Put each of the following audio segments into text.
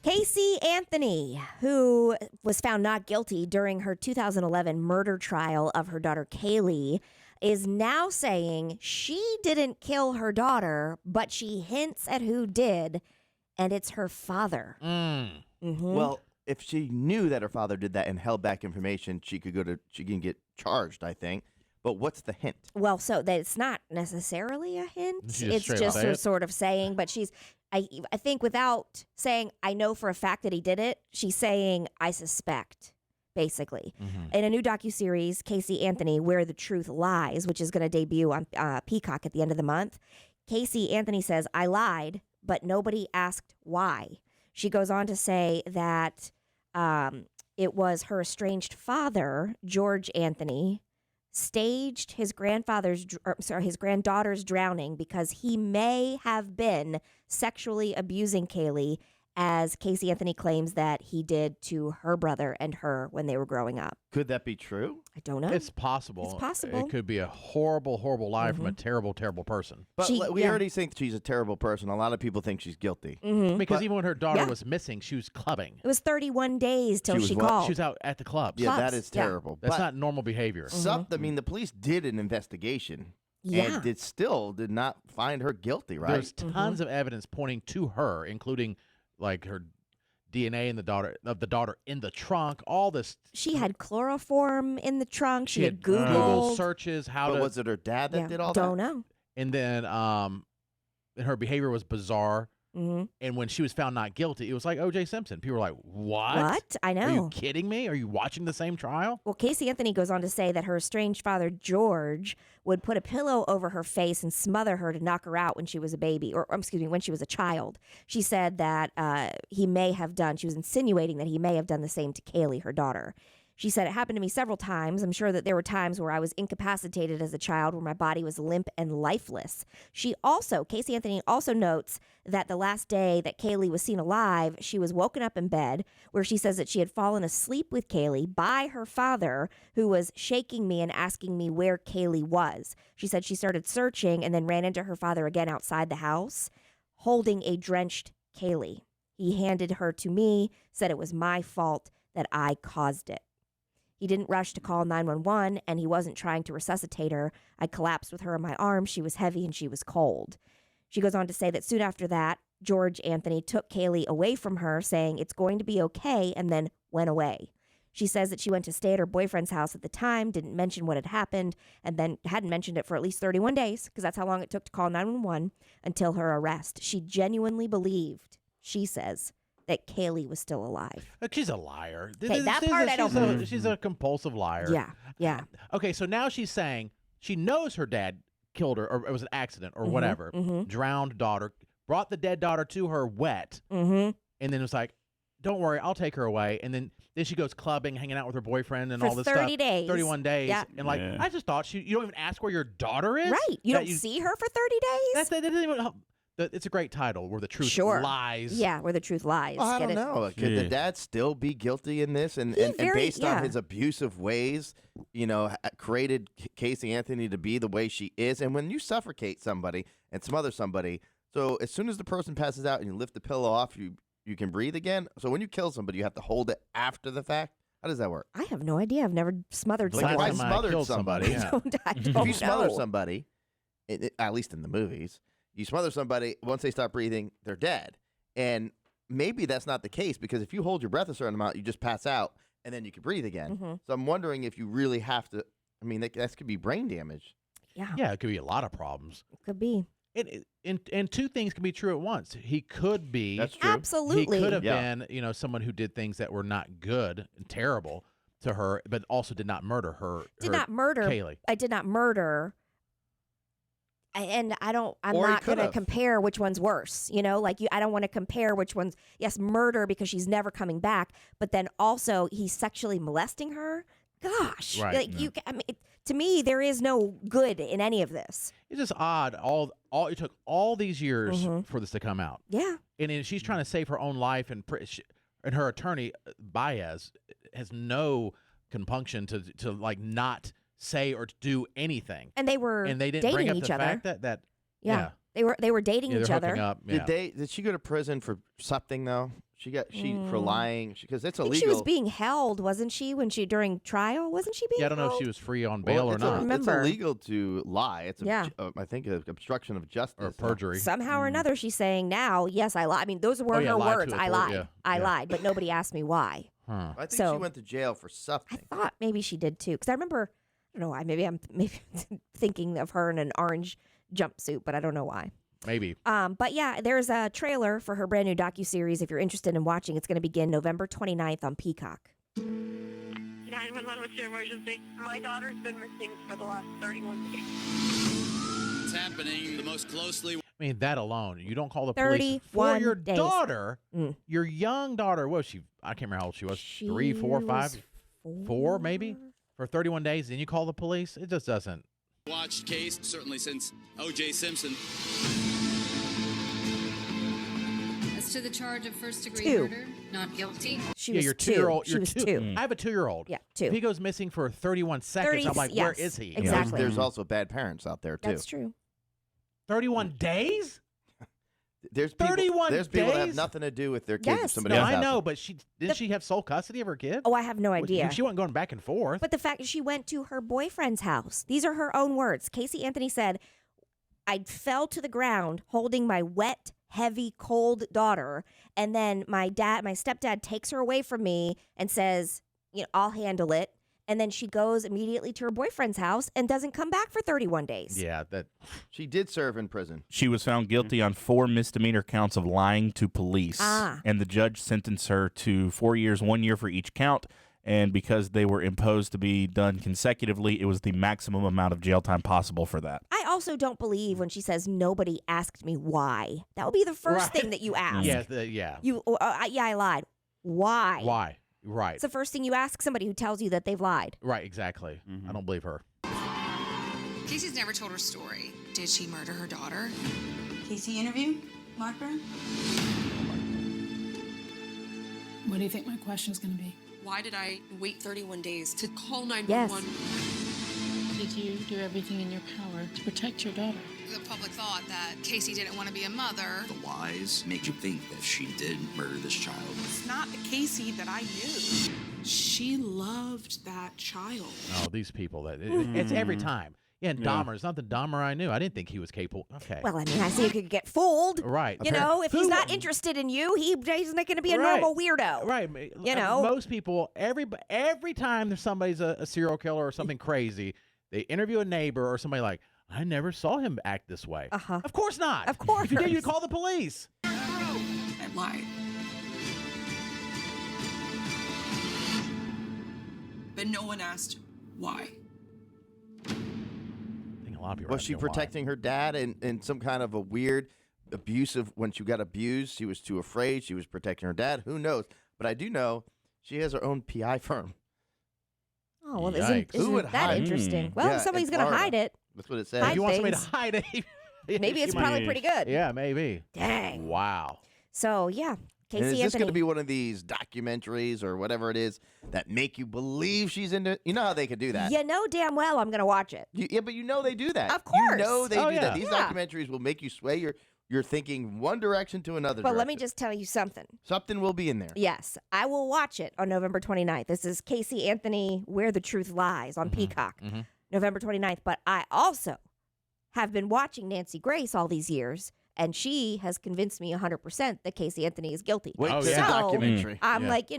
Casey Anthony, who was found not guilty during her 2011 murder trial of her daughter Kaylee, is now saying she didn't kill her daughter, but she hints at who did, and it's her father. Well, if she knew that her father did that and held back information, she can get charged, I think. But what's the hint? Well, so that it's not necessarily a hint. It's just her sort of saying, but I think without saying, I know for a fact that he did it, she's saying, I suspect, basically. In a new docuseries, Casey Anthony, Where the Truth Lies, which is going to debut on Peacock at the end of the month, Casey Anthony says, I lied, but nobody asked why. She goes on to say that it was her estranged father, George Anthony, staged his granddaughter's drowning because he may have been sexually abusing Kaylee, as Casey Anthony claims that he did to her brother and her when they were growing up. Could that be true? I don't know. It's possible. It's possible. It could be a horrible, horrible lie from a terrible, terrible person. But we already think she's a terrible person. A lot of people think she's guilty. Because even when her daughter was missing, she was clubbing. It was 31 days till she called. She was out at the club. Yeah, that is terrible. That's not normal behavior. I mean, the police did an investigation. And did not find her guilty, right? There's tons of evidence pointing to her, including like her DNA in the daughter in the trunk, all this. She had chloroform in the trunk. She had Google Googled searches. Was it her dad that did all that? Don't know. And then and her behavior was bizarre. And when she was found not guilty, it was like O.J. Simpson. People were like, what? I know. Are you kidding me? Are you watching the same trial? Well, Casey Anthony goes on to say that her estranged father, George, would put a pillow over her face and smother her to knock her out when she was a baby, or excuse me, when she was a child. She said that she was insinuating that he may have done the same to Kaylee, her daughter. She said, it happened to me several times. I'm sure that there were times where I was incapacitated as a child, where my body was limp and lifeless. Casey Anthony also notes that the last day that Kaylee was seen alive, she was woken up in bed, where she says that she had fallen asleep with Kaylee by her father, who was shaking me and asking me where Kaylee was. She said she started searching and then ran into her father again outside the house, holding a drenched Kaylee. He handed her to me, said it was my fault, that I caused it. He didn't rush to call 911, and he wasn't trying to resuscitate her. I collapsed with her in my arms. She was heavy and she was cold. She goes on to say that soon after that, George Anthony took Kaylee away from her, saying it's going to be okay, and then went away. She says that she went to stay at her boyfriend's house at the time, didn't mention what had happened, and then hadn't mentioned it for at least 31 days, because that's how long it took to call 911, until her arrest. She genuinely believed, she says, that Kaylee was still alive. She's a liar. That part I don't believe. She's a compulsive liar. Yeah. Okay, so now she's saying she knows her dad killed her, or it was an accident, or whatever. Drowned daughter, brought the dead daughter to her wet, and then was like, don't worry, I'll take her away. And then she goes clubbing, hanging out with her boyfriend and all this stuff. 30 days. 31 days. Yeah. And I just thought you don't even ask where your daughter is? Right. You don't see her for 30 days? That doesn't even help. It's a great title, Where the Truth Lies. Yeah, Where the Truth Lies. Well, I don't know. Could the dad still be guilty in this? And based on his abusive ways, created Casey Anthony to be the way she is. And when you suffocate somebody and smother somebody, so as soon as the person passes out and you lift the pillow off, you can breathe again. So when you kill somebody, you have to hold it after the fact. How does that work? I have no idea. I've never smothered somebody. I smothered somebody. I don't if you smother somebody, at least in the movies, you smother somebody, once they stop breathing, they're dead. And maybe that's not the case, because if you hold your breath a certain amount, you just pass out and then you can breathe again. So I'm wondering if you really have to, that could be brain damage. Yeah, it could be a lot of problems. It could be. And two things can be true at once. He could be. That's true. Absolutely. He could have been, someone who did things that were not good and terrible to her, but also did not murder her. Kaylee. I did not murder. And I'm not going to compare which one's worse, I don't want to compare which one's, yes, murder because she's never coming back, but then also he's sexually molesting her. Gosh, right. To me, there is no good in any of this. It's just odd. It took all these years for this to come out. Yeah. And she's trying to save her own life, and her attorney, Baez, has no compunction to not say or to do anything. And they didn't bring up each the other. fact that they were dating each other. Up, Did she go to prison for something though? for lying because it's I think illegal. she was being held, wasn't she? During trial, wasn't she being? Yeah, I don't know if she was free on bail or not. It's illegal to lie. It's I think obstruction of justice or perjury. Somehow or another, she's saying now, yes, I lied. I mean, those were her words. I lied. Yeah. I lied, but nobody asked me why. Huh. I think she went to jail for something. I thought maybe she did too, because I remember. I don't know why. Maybe I'm thinking of her in an orange jumpsuit, but I don't know why. Maybe. But yeah, there's a trailer for her brand new docuseries. If you're interested in watching, it's going to begin November 29th on Peacock. 911, what's your emergency? My daughter's been missing for the last 31 days. It's happening the most closely. I mean, that alone, you don't call the police for your daughter, your young daughter. What was she? I can't remember how old she was. 3, 4, 5, 4 maybe? For 31 days, then you call the police? It just doesn't. Watched case, certainly since O.J. Simpson. As to the charge of first-degree murder, not guilty. She was your 2. Two-year-old. She was 2. I have a 2-year-old. Yeah, 2. If he goes missing for 31 seconds, I'm like, where is he? Exactly. There's also bad parents out there, too. That's true. 31 days? There's 31 There's people that have days? nothing to do with their kids. Yes. If somebody No, else I has know, them. but didn't she have sole custody of her kid? Oh, I have no idea. She wasn't going back and forth. But the fact that she went to her boyfriend's house, these are her own words. Casey Anthony said, I fell to the ground holding my wet, heavy, cold daughter. And then my stepdad takes her away from me and says, I'll handle it. And then she goes immediately to her boyfriend's house and doesn't come back for 31 days. Yeah, that she did serve in prison. She was found guilty on 4 misdemeanor counts of lying to police. And the judge sentenced her to 4 years, 1 year for each count. And because they were imposed to be done consecutively, it was the maximum amount of jail time possible for that. I also don't believe when she says nobody asked me why. That would be the first thing that you ask. Yeah. I lied. Why? Why? Right. It's the first thing you ask somebody who tells you that they've lied. Right, exactly. I don't believe her. Casey's never told her story. Did she murder her daughter? Casey interview? Marker? What do you think my question's going to be? Why did I wait 31 days to call 911? Did you do everything in your power to protect your daughter? The public thought that Casey didn't want to be a mother. The lies make you think that she did murder this child. It's not the Casey that I knew. She loved that child. Oh, these people. It's every time. Yeah, and Dahmer. It's not the Dahmer I knew. I didn't think he was capable. Okay. Well, I mean, I see you could get fooled. Right. If he's not interested in you, he's not going to be a normal weirdo. Right. Most people, every time there's somebody's a serial killer or something crazy, they interview a neighbor or somebody like, I never saw him act this way. Of course not. Of course. If you did, you'd call the police. I lied. But no one asked why. I think a lot of people Was she protecting her dad in some kind of a weird abusive, when she got abused, she was too afraid, she was protecting her dad? Who knows? But I do know she has her own PI firm. Oh, well, Yikes. isn't that interesting? Well, if somebody's going to hide it. That's what it says. If you want somebody to hide it, maybe it's probably pretty good. Yeah, maybe. Dang. Wow. So, yeah. Casey and is this Anthony. going to be one of these documentaries or whatever it is that make you believe she's into? You know how they could do that. You know damn well I'm going to watch it. Yeah, but you know they do that. Of course. You know they do that. These Yeah. documentaries will make you sway your thinking one direction to another But direction. let me just tell you something. Something will be in there. Yes, I will watch it on November 29th. This is Casey Anthony, Where the Truth Lies on Peacock, November 29th. But I also have been watching Nancy Grace all these years, and she has convinced me 100% that Casey Anthony is guilty. Wait Oh, till yeah. the So, documentary. I'm like,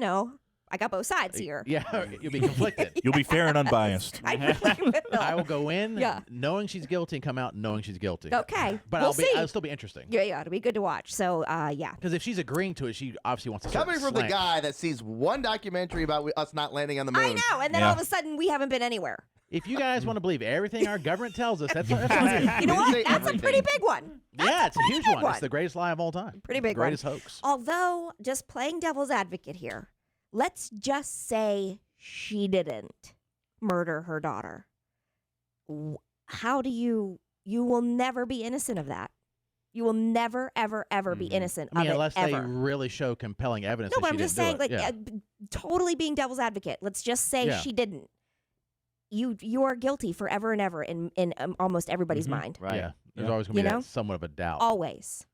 I got both sides here. Yeah, you'll be conflicted. You'll be fair and unbiased. I really will. I will go in Yeah. knowing she's guilty and come out knowing she's guilty. Okay, But we'll see. I'll still be interesting. Yeah, it'll be good to watch. So, yeah. Because if she's agreeing to it, she obviously wants to Coming from the guy that sees one documentary about us not landing on the moon. I know, and then all of a sudden we haven't been anywhere. If you guys want to believe everything our government tells us, that's fine. You know what? say That's everything. a pretty big one. Yeah, it's a huge big one. one. It's the greatest lie of all time. Pretty big the greatest one. hoax. Although, just playing devil's advocate here, let's just say she didn't murder her daughter. How do you will never be innocent of that. You will never, ever, ever be innocent I mean, of unless it, they ever. really show compelling evidence. No, that but she I'm just didn't saying, do it. totally being devil's advocate. Let's just say she didn't. You are guilty forever and ever in almost everybody's mind. Right. Yeah, there's always going to be You know? that somewhat of a doubt. Always.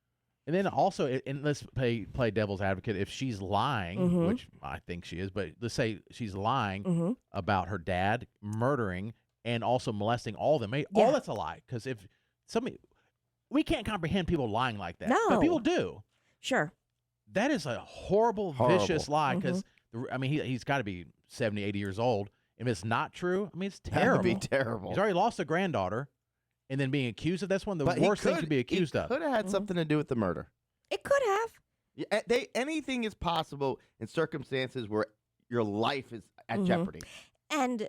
And then also, and let's play devil's advocate. If she's lying, which I think she is, but let's say she's lying about her dad murdering and also molesting all of them. All that's a lie. Because if we can't comprehend people lying like that. No. But people do. Sure. That is a horrible. Vicious lie. Because, he's got to be 70, 80 years old. If it's not true, it's terrible. That would be terrible. He's already lost a granddaughter. And then being accused of that's one of the worst things to be accused of. Could have had something to do with the murder. It could have. Yeah, anything is possible in circumstances where your life is at jeopardy. And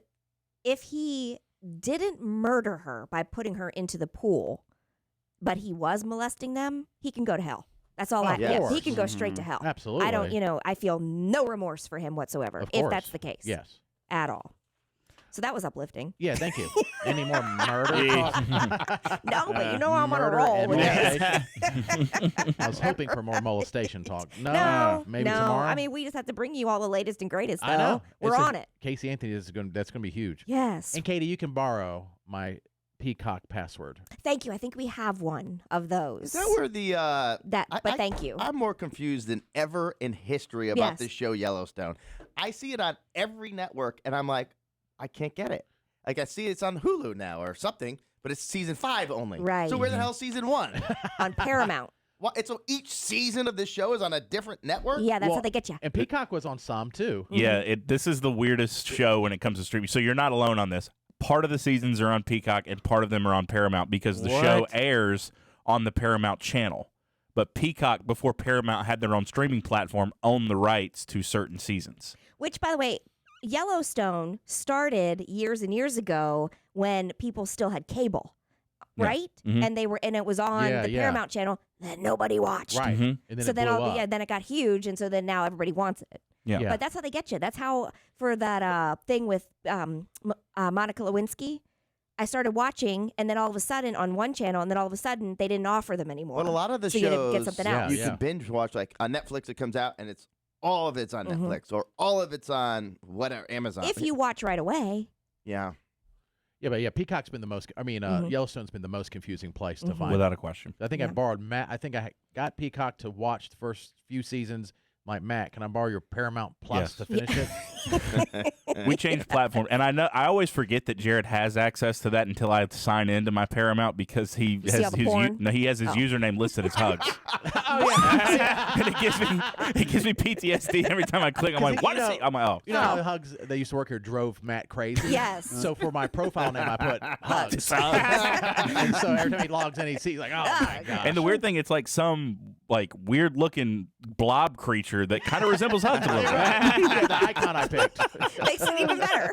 if he didn't murder her by putting her into the pool, but he was molesting them, he can go to hell. That's all he can go straight to hell. Absolutely. I don't, I feel no remorse for him whatsoever, if that's the case. Yes. At all. So that was uplifting. Yeah, thank you. Any more murder talk? No, but I'm on a roll with this. I was hoping for more molestation talk. No, maybe tomorrow. We just have to bring you all the latest and greatest, though. I know. We're on it. Casey Anthony that's going to be huge. Yes. And Katie, you can borrow my Peacock password. Thank you. I think we have one of those. Is that where the thank you. I'm more confused than ever in history about this show Yellowstone. I see it on every network and I'm like, I can't get it. Like I see it's on Hulu now or something, but it's season 5 only. Right. So where the hell's season 1? On Paramount. What? So each season of this show is on a different network? Yeah, that's how they get you. And Peacock was on some too. Yeah, this is the weirdest show when it comes to streaming. So you're not alone on this. Part of the seasons are on Peacock and part of them are on Paramount because the show airs on the Paramount channel. But Peacock, before Paramount had their own streaming platform, owned the rights to certain seasons. Which, by the way, Yellowstone started years and years ago when people still had cable, right? And it was on the Paramount channel that nobody watched. Right. And then so it blew up. then it got huge, and so then now everybody wants it. Yeah. But that's how they get you. That's how for that thing with Monica Lewinsky. I started watching, and then all of a sudden on one channel, and then all of a sudden they didn't offer them anymore. Well, a lot of the so shows you had to get something else. you can binge watch. Like on Netflix, it comes out, and all of it's on Netflix, or all of it's on whatever Amazon. If you watch right away. Yeah. Yeah, but Peacock's been the most. Yellowstone's been the most confusing place to find. Without a question. I think I borrowed Matt. I think I got Peacock to watch the first few seasons. Like, Matt, can I borrow your Paramount Plus to finish it? We changed platform, and I always forget that Jared has access to that until I sign into my Paramount because he has his username listed as Hugs. And it gives me PTSD every time I click. I'm like, what is he? I'm like, oh. You know how Hugs, they used to work here, drove Matt crazy? Yes. So for my profile name, I put Hugs. And so every time he logs in, he sees like, oh my gosh. And the weird thing, it's like some weird looking blob creature that kind of resembles Hugs a little bit. Yeah, the icon I picked. Makes it even better.